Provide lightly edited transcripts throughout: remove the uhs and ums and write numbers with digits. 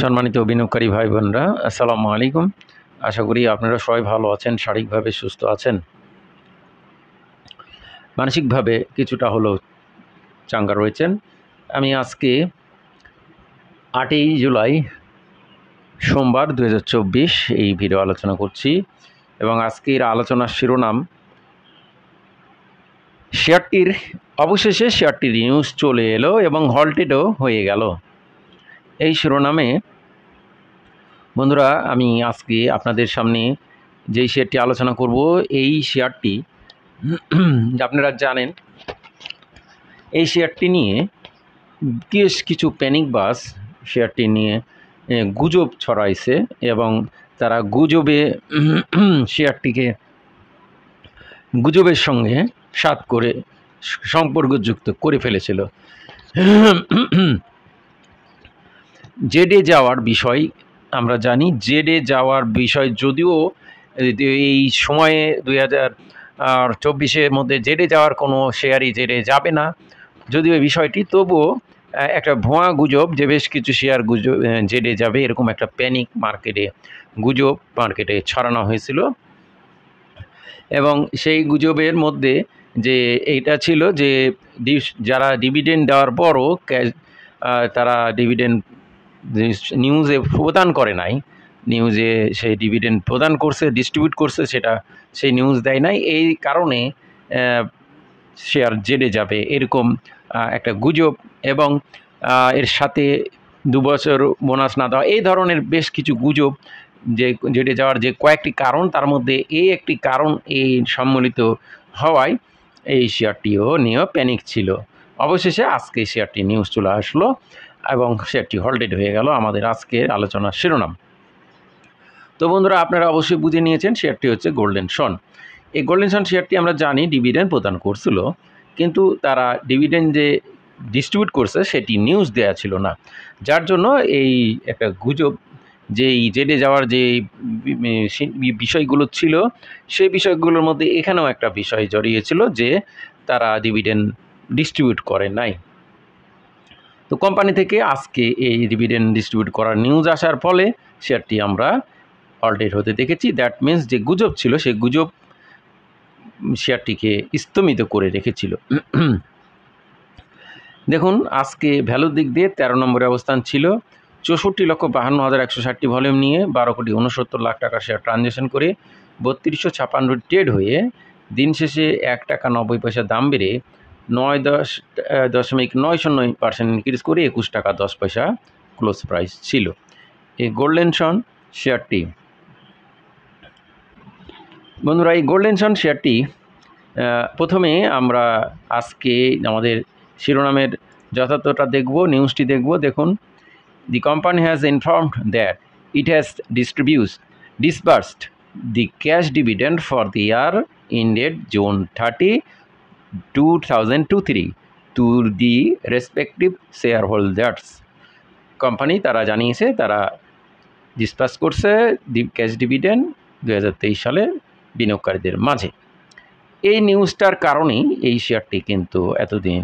সম্মানিত বিনিয়োগকারী ভাই বোনরা, আসসালামু আলাইকুম। আশা করি আপনারা সবাই ভালো আছেন, শারীরিকভাবে সুস্থ আছেন, মানসিকভাবে কিছুটা হলেও চাঙ্গা রয়েছেন। আমি আজকে 8ই জুলাই সোমবার 2024 এই ভিডিও আলোচনা করছি এবং আজকের আলোচনার শিরোনাম অবশেষে শেয়ারটির নিউজ চলে এলো এবং হল্টেডও হয়ে গেল। এই শিরোনামে বন্ধুরা আমি আজকে আপনাদের সামনে যেই শেয়ারটি আলোচনা করব, এই শেয়ারটি আপনারা জানেন এই শেয়ারটি নিয়ে বেশ কিছু প্যানিক বাস শেয়ারটি নিয়ে গুজব ছড়াইছে এবং তারা শেয়ারটিকে গুজবের সঙ্গে সাথ করে সম্পর্কযুক্ত করে ফেলেছিল। জেডে যাওয়ার বিষয় আমরা জানি, জেডে যাওয়ার বিষয় যদিও এই সময়ে 2024-এর মধ্যে জেডে যাওয়ার কোনো শেয়ারই জেডে যাবে না, যদিও এই বিষয়টি তবুও একটা ভুয়া গুজব যে বেশ কিছু শেয়ার জেডে যাবে, এরকম একটা প্যানিক গুজব মার্কেটে ছড়ানো হয়েছিল। এবং সেই গুজবের মধ্যে যে এইটা ছিল যে যারা ডিভিডেন্ড দেওয়ার পরও তারা ডিভিডেন্ড নিউজে প্রদান করে নাই, নিউজে সেই ডিভিডেন্ড প্রদান করছে, ডিস্ট্রিবিউট করছে, সেটা সেই নিউজ দেয় নাই, এই কারণে শেয়ার জেডে যাবে এরকম একটা গুজব। এবং এর সাথে 2 বছর বোনাস না দেওয়া, এই ধরনের বেশ কিছু গুজব যে জেডে যাওয়ার যে কয়েকটি কারণ, তার মধ্যে এই একটি কারণ এই সম্মিলিত হওয়ায় এই শেয়ারটিও নিয়ে প্যানিক ছিল। অবশেষে আজকে শেয়ারটি নিউজ চলে আসলো এবং শেয়ারটি হল্টেড হয়ে গেল, আমাদের আজকের আলোচনার শিরোনাম। তো বন্ধুরা আপনারা অবশ্যই বুঝে নিয়েছেন শেয়ারটি হচ্ছে গোল্ডেন সন। এই গোল্ডেন সন শেয়ারটি আমরা জানি ডিভিডেন্ড প্রদান করছিল, কিন্তু তারা ডিভিডেন্ড যে ডিস্ট্রিবিউট করছে সেটি নিউজ দেওয়া ছিল না, যার জন্য এই একটা গুজব যে জেডে যাওয়ার যে বিষয়গুলো ছিল সেই বিষয়গুলোর মধ্যে এখানেও একটা বিষয় জড়িয়েছিল যে তারা ডিভিডেন্ড ডিস্ট্রিবিউট করে নাই। তো কোম্পানি থেকে আজকে এই ডিভিডেন্ড ডিস্ট্রিবিউট করার নিউজ আসার ফলে শেয়ারটি আমরা হল্টেড হতে দেখেছি। দ্যাট মিনস যে গুজব ছিল সেই গুজব শেয়ারটিকে স্থগিত করে রেখেছিল। দেখুন আজকে ভ্যালুর দিক দিয়ে 13 নম্বরে অবস্থান ছিল, 64,52,160টি ভলিউম নিয়ে 12,69,00,000 টাকার শেয়ার ট্রানজ্যাকশন করে 3256 ট্রেড হয়ে দিন শেষে 1 টাকা 90 পয়সা দাম বেড়ে 9.909% ইনক্রিজ করে 21 টাকা 10 পয়সা ক্লোজ প্রাইস ছিল এই গোল্ডেন সন শেয়ারটি। বন্ধুরা এই গোল্ডেন সন শেয়ারটি প্রথমে আমরা আজকে আমাদের শিরোনামের যথার্থটা দেখব, নিউজটি দেখব। দেখুন, the company has informed that it has disbursed the cash dividend for the year ended June 30, 2023 to the respective shareholders. Company তারা জানিয়েছে তারা ডিসবার্স করছে দি ক্যাশ ডিভিডেন্ড 2023 সালে বিনিয়োগকারীদের মাঝে। এই নিউজটার কারণেই এই শেয়ারটি কিন্তু এতদিন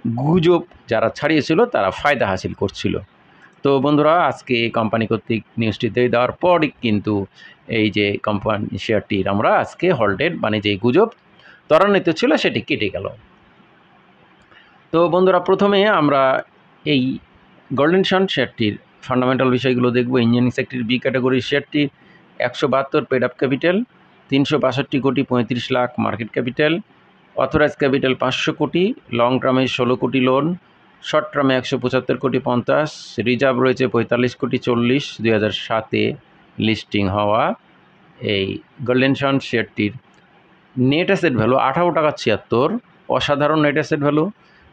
গুজব যারা ছাড়িয়েছিল তারা ফায়দা হাসিল করছিল। তো বন্ধুরা আজকে কোম্পানি কর্তৃক নিউজটি দিয়ে দেওয়ার পরই কিন্তু এই যে কোম্পানি শেয়ারটির আমরা আজকে হল্টেড, মানে যে গুজব ত্বরান্বিত ছিল সেটি কেটে গেল। তো বন্ধুরা প্রথমে আমরা এই গোল্ডেন সন শেয়ারটির ফান্ডামেন্টাল বিষয়গুলো দেখব। ইঞ্জিনিয়ারিং সেক্টর বি ক্যাটাগরির শেয়ারটি 172 পেড আপ ক্যাপিটাল, 362 কোটি 35 lakh market capital, authorize capital 500 কোটি, লং টার্মে 16 কোটি লোন, শর্ট টার্মে 175 কোটি 50, রিজার্ভ রয়েছে 45 কোটি 40, 2007-এ লিস্টিং হওয়া এই গোল্ডেন সন শেয়ারটির নেট অ্যাসেট ভ্যালু 18 টাকা 76, অসাধারণ নেট অ্যাসেট ভ্যালু।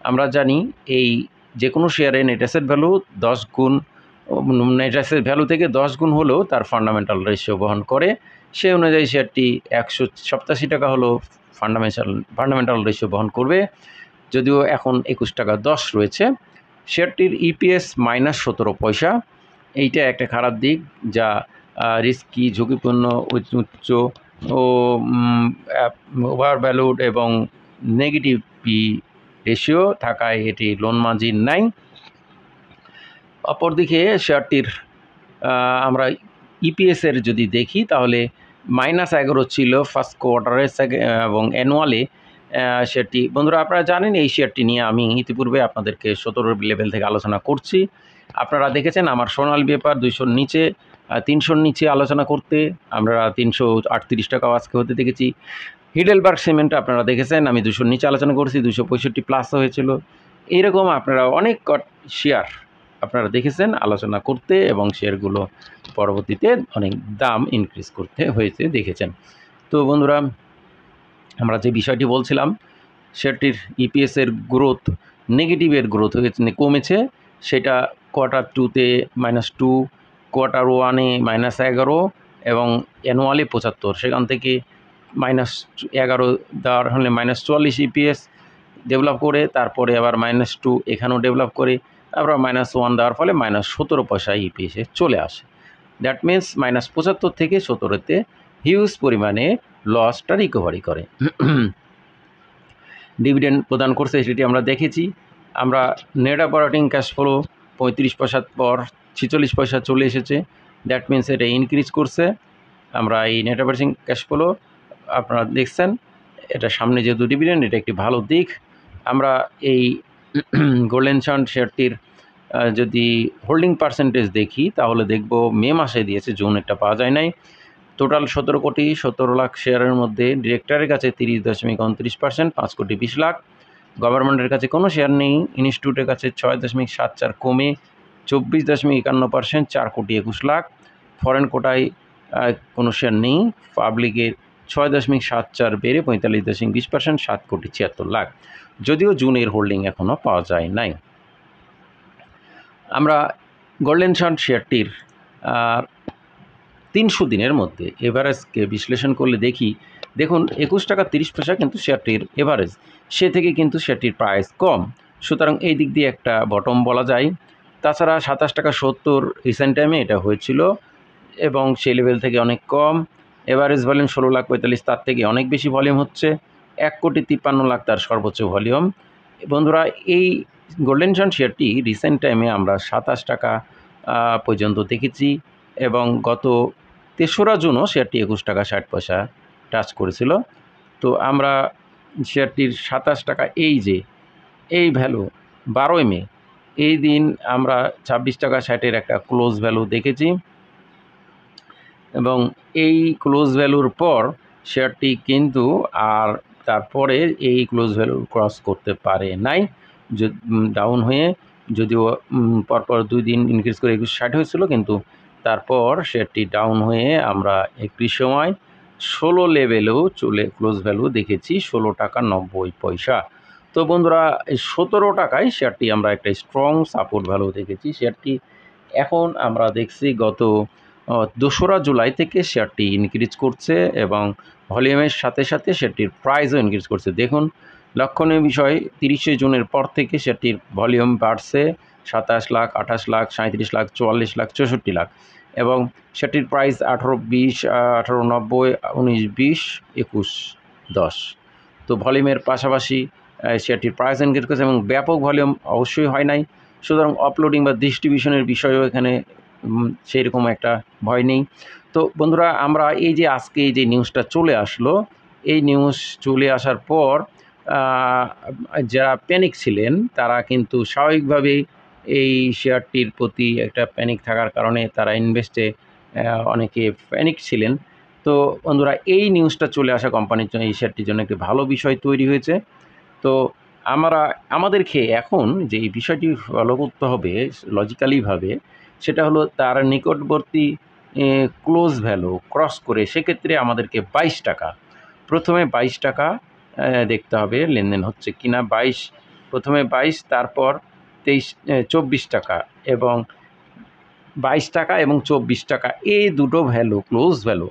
আমরা জানি এই যে কোনো শেয়ারে নেট অ্যাসেট ভ্যালু 10 গুণ, নেট অ্যাসেট ভ্যালু থেকে 10 গুণ হলেও তার ফান্ডামেন্টাল রেশিও বহন করে, সেই অনুযায়ী শেয়ারটি 187 টাকা হলেও ফান্ডামেন্টাল রেশিও বহন করবে, যদিও এখন 21 টাকা 10 রয়েছে। শেয়ারটির ইপিএস -17 পয়সা, এইটা একটা খারাপ দিক, যা রিস্কি, ঝুঁকিপূর্ণ, উচ্চ ও ওভার ভ্যালুড এবং নেগেটিভ পি রেশিও থাকায় এটি লোন মার্জিন নাই। অপরদিকে শেয়ারটির আমরা ইপিএসের যদি দেখি তাহলে -11 ছিল ফার্স্ট কোয়ার্টারে এবং অ্যানুয়ালে শেয়ারটি, বন্ধুরা আপনারা জানেন এই শেয়ারটি নিয়ে আমি ইতিপূর্বে আপনাদেরকে 17 লেভেল থেকে আলোচনা করছি। আপনারা দেখেছেন আমার সোনালী পেপার 200-র নিচে 300-র নিচে আলোচনা করতে, আমরা 338 টাকাও আজকে হতে দেখেছি। হিডেলবার্গ সিমেন্ট আপনারা দেখেছেন আমি 200-র নিচে আলোচনা করছি, 265 প্লাসও হয়েছিল। এইরকম আপনারা অনেক শেয়ার আপনারা দেখেছেন আলোচনা করতে এবং শেয়ারগুলো পরবর্তীতে অনেক দাম ইনক্রিজ করতে হয়েছে দেখেছেন। তো বন্ধুরা আমরা যে বিষয়টি বলছিলাম শেয়ারটির ইপিএসের গ্রোথ নেগেটিভের গ্রোথ হয়েছে, কমেছে, সেটা কোয়ার্টার 2-তে -2, কোয়ার্টার 1-এ -11 এবং অ্যানুয়ালে 75, সেখান থেকে -11 দেওয়ার হলে -44 ইপিএস ডেভেলপ করে তারপরে আবার -2 এখানেও ডেভেলপ করে তারপর -1 দেওয়ার ফলে -17 পয়সা ইপিএসে চলে আসে। দ্যাট মিনস -75 থেকে 17-তে হিউজ পরিমাণে লসটা রিকভারি করে। ডিভিডেন্ড প্রদান করছে সেটি আমরা দেখেছি। আমরা নেট অপারেটিং ক্যাশ ফ্লো 35 পয়সার পর 46 পয়সা চলে এসেছে, দ্যাট মিনস এটা ইনক্রিজ করছে। আমরা এই নেট অপারেটিং ক্যাশ ফ্লো আপনারা দেখছেন, এটা সামনে যেহেতু ডিভিডেন্ড এটা একটি ভালো দিক। আমরা এই গোল্ডেন সান শেয়ারটির যদি হোল্ডিং পার্সেন্টেজ দেখি তাহলে দেখব মে মাসে দিয়েছে, জুন এটা পাওয়া যায় নাই। টোটাল 17 কোটি 17 লাখ শেয়ারের মধ্যে ডিরেক্টরের কাছে 30.29%, 5 কোটি 20 লাখ। গভর্নমেন্টের কাছে কোনো শেয়ার নেই, ইনস্টিটিউটের কাছে 6.74 কমে 24.51%, 4 কোটি 21 লাখ। ফরেন কোটায় কোনো শেয়ার নেই, পাবলিকের 6.74 বেড়ে 45.20%, 7 কোটি 76 লাখ। যদিও জুনের হোল্ডিং এখনও পাওয়া যায় নাই। আমরা গোল্ডেন সান শেয়ারটির 300 দিনের মধ্যে এভারেজকে বিশ্লেষণ করলে দেখুন 21 টাকা 30 পয়সা কিন্তু শেয়ারটির এভারেজ, সে থেকে কিন্তু শেয়ারটির প্রাইস কম, সুতরাং এই দিক দিয়ে একটা বটম বলা যায়। তাছাড়া 27 টাকা 70 রিসেন্ট টাইমে এটা হয়েছিল এবং সেই লেভেল থেকে অনেক কম। এভারেজ ভলিউম 16 লাখ 45, তার থেকে অনেক বেশি ভলিউম হচ্ছে, 1 কোটি 53 লাখ তার সর্বোচ্চ ভলিউম। বন্ধুরা এই গোল্ডেন সান শেয়ারটি রিসেন্ট টাইমে আমরা 27 টাকা পর্যন্ত দেখেছি এবং গত 3রা জুনও শেয়ারটি 21 টাকা 60 পয়সা টাচ করেছিল। তো আমরা শেয়ারটির 27 টাকা এই ভ্যালু 12 মে এই দিন আমরা 26 টাকা 60-এর একটা ক্লোজ ভ্যালু দেখেছি এবং এই ক্লোজ ভ্যালুর পর শেয়ারটি কিন্তু আর তারপরে এই ক্লোজ ভ্যালু ক্রস করতে পারে নাই, ডাউন হয়ে, যদিও পরপর 2 দিন ইনক্রিজ করে 21.60 হয়েছিল, কিন্তু তারপর শেয়ারটি ডাউন হয়ে আমরা একটি সময় 16 লেভেলেও চলে ক্লোজ ভ্যালু দেখেছি 16 টাকা 90 পয়সা। তো বন্ধুরা 17 টাকায় শেয়ারটি আমরা একটা স্ট্রং সাপোর্ট ভ্যালু দেখেছি। শেয়ারটি এখন আমরা দেখছি গত 2রা জুলাই থেকে শেয়ারটি ইনক্রিজ করছে এবং ভলিউমের সাথে সাথে শেয়ারটির প্রাইসও ইনক্রিজ করছে। দেখুন লক্ষণীয় বিষয় 30শে জুনের পর থেকে শেয়ারটির ভলিউম বাড়ছে 27 লাখ 28 লাখ 37 লাখ 44 লাখ 64 লাখ এবং সেটির প্রাইস 18-20 1890 19-20 21-10। তো ভলিউমের পাশাপাশি শেয়ারটির প্রাইস ইনক্রিজ করেছে এবং ব্যাপক ভলিউম অবশ্যই হয় নাই, সুতরাং আপলোডিং বা ডিস্ট্রিবিউশনের বিষয়েও এখানে সেই রকম একটা ভয় নেই। তো বন্ধুরা আমরা এই যে আজকে এই যে নিউজটা চলে আসলো, এই নিউজ চলে আসার পর যারা প্যানিক ছিলেন তারা কিন্তু স্বাভাবিকভাবেই এই শেয়ারটির প্রতি একটা প্যানিক থাকার কারণে তারা ইনভেস্টে অনেকে প্যানিক ছিলেন। তো বন্ধুরা এই নিউজটা চলে আসা কোম্পানির জন্য এই শেয়ারটির জন্য একটি ভালো বিষয় তৈরি হয়েছে। তো আমাদেরকে এখন যে এই বিষয়টি ফলো করতে হবে লজিক্যালিভাবে, সেটা হলো তার নিকটবর্তী ক্লোজ ভ্যালু ক্রস করে সেক্ষেত্রে আমাদেরকে 22 টাকা, প্রথমে 22 টাকা দেখতে হবে লেনদেন হচ্ছে কিনা। 22, প্রথমে 22, তারপর 24 টাকা এবং 22 টাকা এবং 24 টাকা, এই দুটো ভ্যালু ক্লোজ ভ্যালু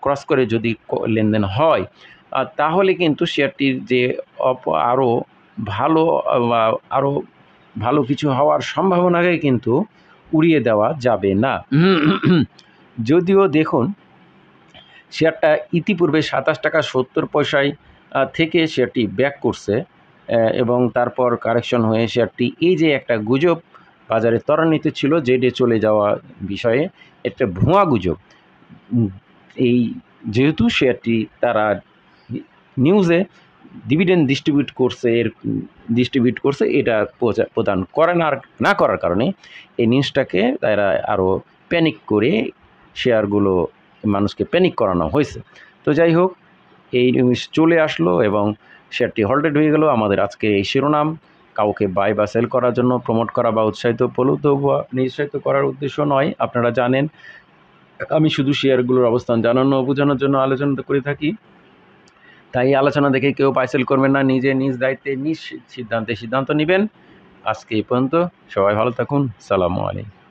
ক্রস করে যদি লেনদেন হয় তাহলে কিন্তু শেয়ারটির যে আরও ভালো কিছু হওয়ার সম্ভাবনাকে কিন্তু উড়িয়ে দেওয়া যাবে না। যদিও দেখুন শেয়ারটা ইতিপূর্বে 27 টাকা 70 পয়সায় থেকে শেয়ারটি ব্যাক করছে এবং তারপর কারেকশন হয়ে শেয়ারটি এই যে একটা গুজব বাজারে ত্বরান্বিত ছিল জেডে চলে যাওয়া বিষয়ে একটা ভুয়া গুজব। এই যেহেতু শেয়ারটি তারা নিউজে ডিভিডেন্ড ডিস্ট্রিবিউট করছে এটা প্রদান করে না করার কারণে এই নিউজটাকে তারা আরও প্যানিক করে শেয়ারগুলো মানুষকে প্যানিক করানো হয়েছে। তো যাই হোক, এই নিউজ চলে আসলো এবং শেয়ারটি হল্টেড হয়ে গেল। আমাদের আজকে এই শিরোনাম কাউকে বাই বা সেল করার জন্য প্রমোট করা বা নিরুৎসাহিত করার উদ্দেশ্য নয়। আপনারা জানেন আমি শুধু শেয়ারগুলোর অবস্থান জানানো ও বোঝানোর জন্য আলোচনা করে থাকি। তাই আলোচনা দেখে কেউ বাই সেল করবেন না, নিজ দায়িত্বে সিদ্ধান্ত নেবেন। আজকে এই পর্যন্ত, সবাই ভালো থাকুন। সালামু আলাইকুম।